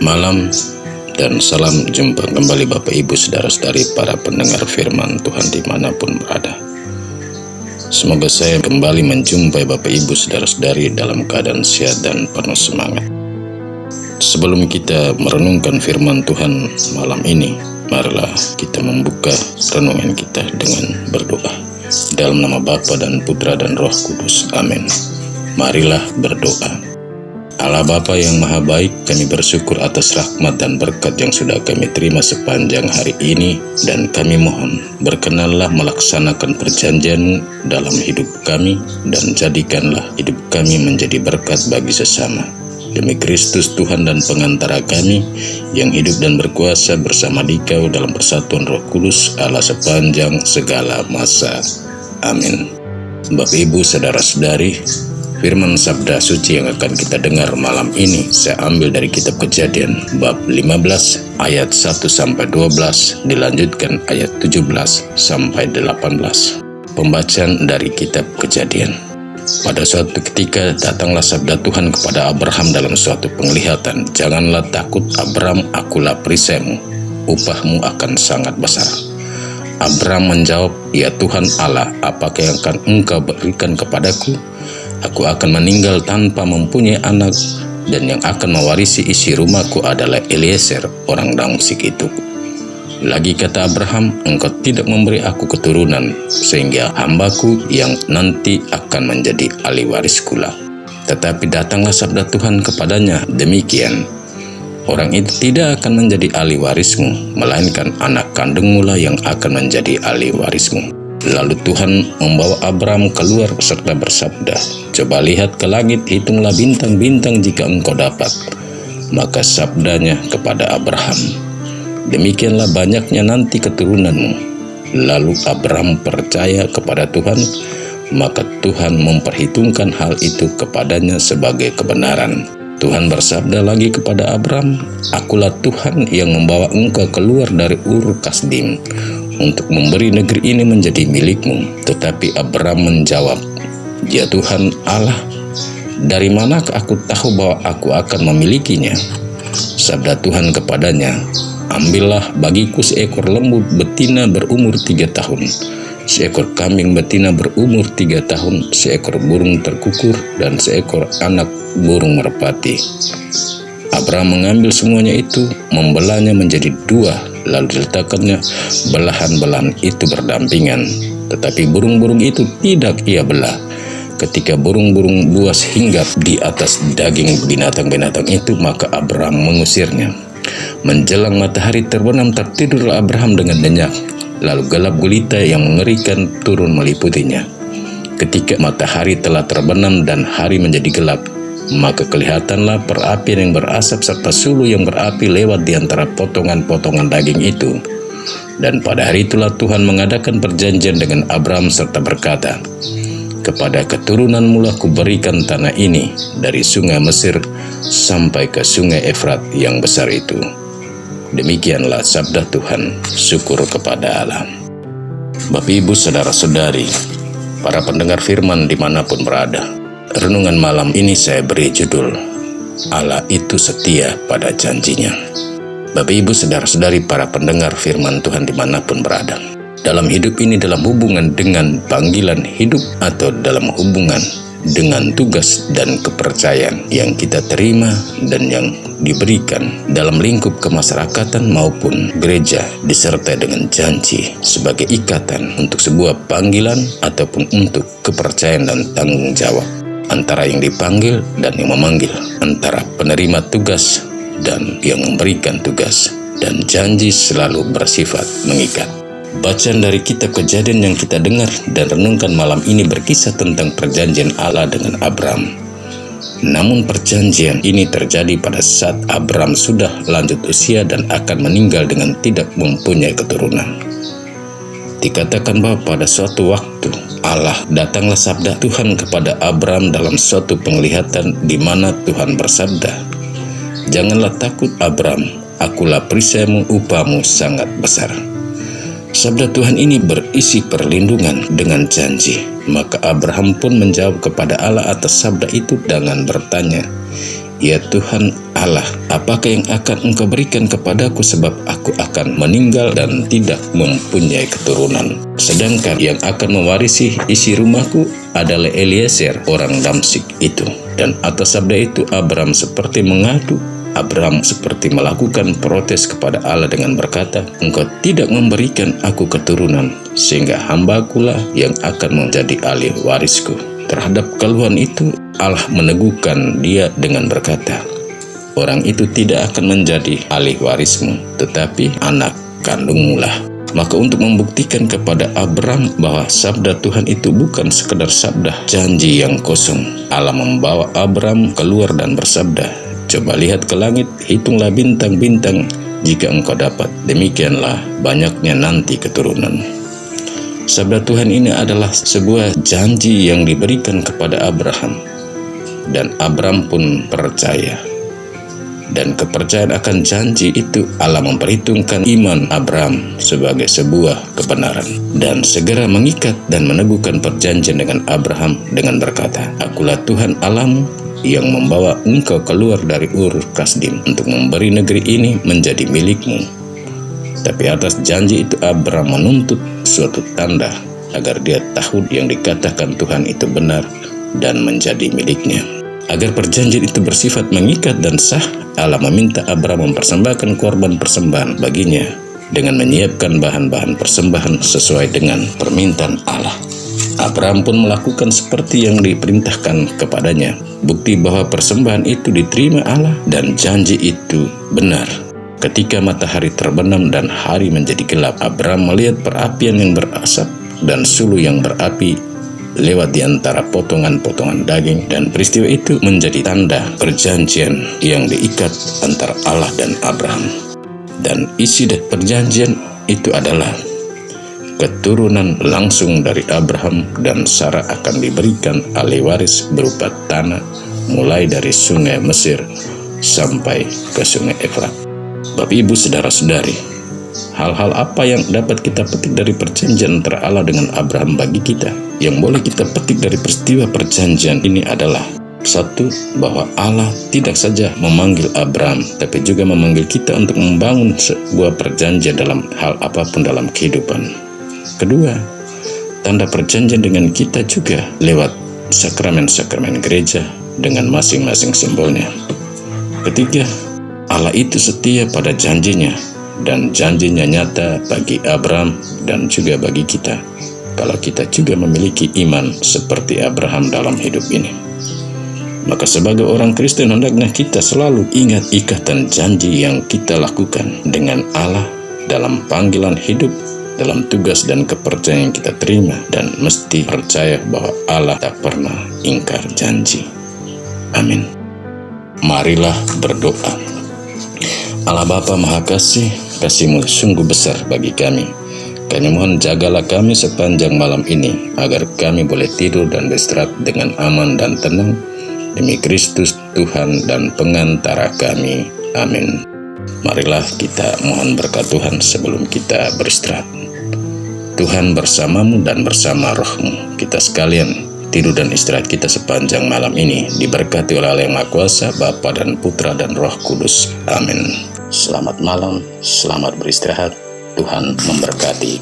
Malam dan salam jumpa kembali Bapak Ibu Saudara-saudari para pendengar firman Tuhan dimanapun berada. Semoga saya kembali menjumpai Bapak Ibu Saudara-saudari dalam keadaan sehat dan penuh semangat. Sebelum kita merenungkan firman Tuhan malam ini, marilah kita membuka renungan kita dengan berdoa. Dalam nama Bapa dan Putra dan Roh Kudus. Amin. Marilah berdoa. Allah Bapa yang Maha Baik, kami bersyukur atas rahmat dan berkat yang sudah kami terima sepanjang hari ini, dan kami mohon berkenanlah melaksanakan perjanjian dalam hidup kami, dan jadikanlah hidup kami menjadi berkat bagi sesama. Demi Kristus Tuhan dan pengantara kami, yang hidup dan berkuasa bersama Dikau dalam persatuan Roh Kudus Allah sepanjang segala masa. Amin. Bapak Ibu Saudara-saudari, firman sabda suci yang akan kita dengar malam ini saya ambil dari kitab Kejadian bab 15 ayat 1-12, dilanjutkan ayat 17-18. Pembacaan dari kitab Kejadian. Pada suatu ketika datanglah sabda Tuhan kepada Abraham dalam suatu penglihatan, "Janganlah takut Abram, akulah perisaimu, upahmu akan sangat besar." Abram menjawab, "Ya Tuhan Allah, apakah yang akan engkau berikan kepadaku? Aku akan meninggal tanpa mempunyai anak, dan yang akan mewarisi isi rumahku adalah Eliezer, orang Damsyik itu." Lagi kata Abraham, "Engkau tidak memberi aku keturunan, sehingga hambaku yang nanti akan menjadi ahli wariskulah." Tetapi datanglah sabda Tuhan kepadanya demikian, "Orang itu tidak akan menjadi ahli warismu, melainkan anak kandungmu lah yang akan menjadi ahli warismu." Lalu Tuhan membawa Abram keluar serta bersabda, "Coba lihat ke langit, hitunglah bintang-bintang jika engkau dapat." Maka sabdanya kepada Abraham, "Demikianlah banyaknya nanti keturunanmu." Lalu Abram percaya kepada Tuhan, maka Tuhan memperhitungkan hal itu kepadanya sebagai kebenaran. Tuhan bersabda lagi kepada Abram, "Akulah Tuhan yang membawa engkau keluar dari Ur Kasdim untuk memberi negeri ini menjadi milikmu." Tetapi Abram menjawab, "Ya Tuhan Allah, dari manakah aku tahu bahwa aku akan memilikinya?" Sabda Tuhan kepadanya, "Ambillah bagiku seekor lembu betina berumur 3 tahun, seekor kambing betina berumur 3 tahun, seekor burung terkukur, dan seekor anak burung merpati." Abram mengambil semuanya itu, membelahnya menjadi 2, lalu diletakkannya belahan-belahan itu berdampingan. Tetapi burung-burung itu tidak ia belah. Ketika burung-burung buas hinggap di atas daging binatang-binatang itu, maka Abram mengusirnya. Menjelang matahari terbenam, tertidurlah Abraham dengan nyenyak. Lalu gelap gulita yang mengerikan turun meliputinya. Ketika matahari telah terbenam dan hari menjadi gelap, maka kelihatanlah perapian yang berasap serta sulu yang berapi lewat di antara potongan-potongan daging itu. Dan pada hari itulah Tuhan mengadakan perjanjian dengan Abram serta berkata, "Kepada keturunanmu lah kuberikan tanah ini, dari sungai Mesir sampai ke sungai Efrat yang besar itu." Demikianlah sabda Tuhan. Syukur kepada Allah. Bapak Ibu Saudara-saudari, para pendengar firman dimanapun berada, renungan malam ini saya beri judul, "Allah itu setia pada janjinya." Bapak Ibu Saudara-saudari para pendengar firman Tuhan dimanapun berada, dalam hidup ini, dalam hubungan dengan panggilan hidup atau dalam hubungan dengan tugas dan kepercayaan yang kita terima dan yang diberikan dalam lingkup kemasyarakatan maupun gereja, disertai dengan janji sebagai ikatan untuk sebuah panggilan ataupun untuk kepercayaan dan tanggung jawab antara yang dipanggil dan yang memanggil, antara penerima tugas dan yang memberikan tugas, dan janji selalu bersifat mengikat. Bacaan dari kitab Kejadian yang kita dengar dan renungkan malam ini berkisah tentang perjanjian Allah dengan Abram. Namun perjanjian ini terjadi pada saat Abram sudah lanjut usia dan akan meninggal dengan tidak mempunyai keturunan. Dikatakan bahwa pada suatu waktu Allah datanglah sabda Tuhan kepada Abram dalam suatu penglihatan, di mana Tuhan bersabda, "Janganlah takut Abram, akulah perisaimu, upahmu sangat besar." Sabda Tuhan ini berisi perlindungan dengan janji. Maka Abraham pun menjawab kepada Allah atas sabda itu dengan bertanya, "Ya Tuhan Allah, apakah yang akan Engkau berikan kepadaku sebab aku akan meninggal dan tidak mempunyai keturunan? Sedangkan yang akan mewarisi isi rumahku adalah Eliezer orang Damsyik itu." Dan atas sabda itu Abram seperti mengadu. Abram seperti melakukan protes kepada Allah dengan berkata, "Engkau tidak memberikan aku keturunan, sehingga hambakulah yang akan menjadi ahli warisku." Terhadap keluhan itu, Allah meneguhkan dia dengan berkata, "Orang itu tidak akan menjadi ahli warismu, tetapi anak kandungmu lah." Maka untuk membuktikan kepada Abram bahwa sabda Tuhan itu bukan sekedar sabda janji yang kosong, Allah membawa Abram keluar dan bersabda, "Coba lihat ke langit, hitunglah bintang-bintang, jika engkau dapat, demikianlah banyaknya nanti keturunan." Sabda Tuhan ini adalah sebuah janji yang diberikan kepada Abraham, dan Abram pun percaya. Dan kepercayaan akan janji itu Allah memperhitungkan iman Abram sebagai sebuah kebenaran, dan segera mengikat dan meneguhkan perjanjian dengan Abraham dengan berkata, "Akulah Tuhan Allahmu yang membawa engkau keluar dari Ur Kasdim untuk memberi negeri ini menjadi milikmu." Tapi atas janji itu Abram menuntut suatu tanda agar dia tahu yang dikatakan Tuhan itu benar dan menjadi miliknya. Agar perjanjian itu bersifat mengikat dan sah, Allah meminta Abram mempersembahkan korban persembahan baginya dengan menyiapkan bahan-bahan persembahan sesuai dengan permintaan Allah. Abram pun melakukan seperti yang diperintahkan kepadanya, bukti bahwa persembahan itu diterima Allah dan janji itu benar. Ketika matahari terbenam dan hari menjadi gelap, Abram melihat perapian yang berasap dan sulu yang berapi lewat di antara potongan-potongan daging, dan peristiwa itu menjadi tanda perjanjian yang diikat antara Allah dan Abraham. Dan isi dari perjanjian itu adalah keturunan langsung dari Abraham dan Sarah akan diberikan ahli waris berupa tanah mulai dari sungai Mesir sampai ke sungai Efrat. Bapak Ibu saudara-saudari, hal-hal apa yang dapat kita petik dari perjanjian antara Allah dengan Abraham bagi kita? Yang boleh kita petik dari peristiwa perjanjian ini adalah, satu, bahwa Allah tidak saja memanggil Abraham, tapi juga memanggil kita untuk membangun sebuah perjanjian dalam hal apapun dalam kehidupan. Kedua, tanda perjanjian dengan kita juga lewat sakramen-sakramen gereja dengan masing-masing simbolnya. Ketiga, Allah itu setia pada janjinya, dan janjinya nyata bagi Abraham dan juga bagi kita, kalau kita juga memiliki iman seperti Abraham dalam hidup ini. Maka sebagai orang Kristen hendaknya kita selalu ingat ikatan janji yang kita lakukan dengan Allah dalam panggilan hidup, dalam tugas dan kepercayaan yang kita terima, dan mesti percaya bahwa Allah tak pernah ingkar janji. Amin. Marilah berdoa. Allah Bapa Maha Kasih, kasih-Mu sungguh besar bagi kami. Kami mohon jagalah kami sepanjang malam ini, agar kami boleh tidur dan beristirahat dengan aman dan tenang, demi Kristus Tuhan dan pengantara kami. Amin. Marilah kita mohon berkat Tuhan sebelum kita beristirahat. Tuhan bersamamu dan bersama rohmu. Kita sekalian tidur dan istirahat kita sepanjang malam ini diberkati oleh Allah yang Maha Kuasa, Bapa dan Putra dan Roh Kudus. Amin. Selamat malam, selamat beristirahat. Tuhan memberkati.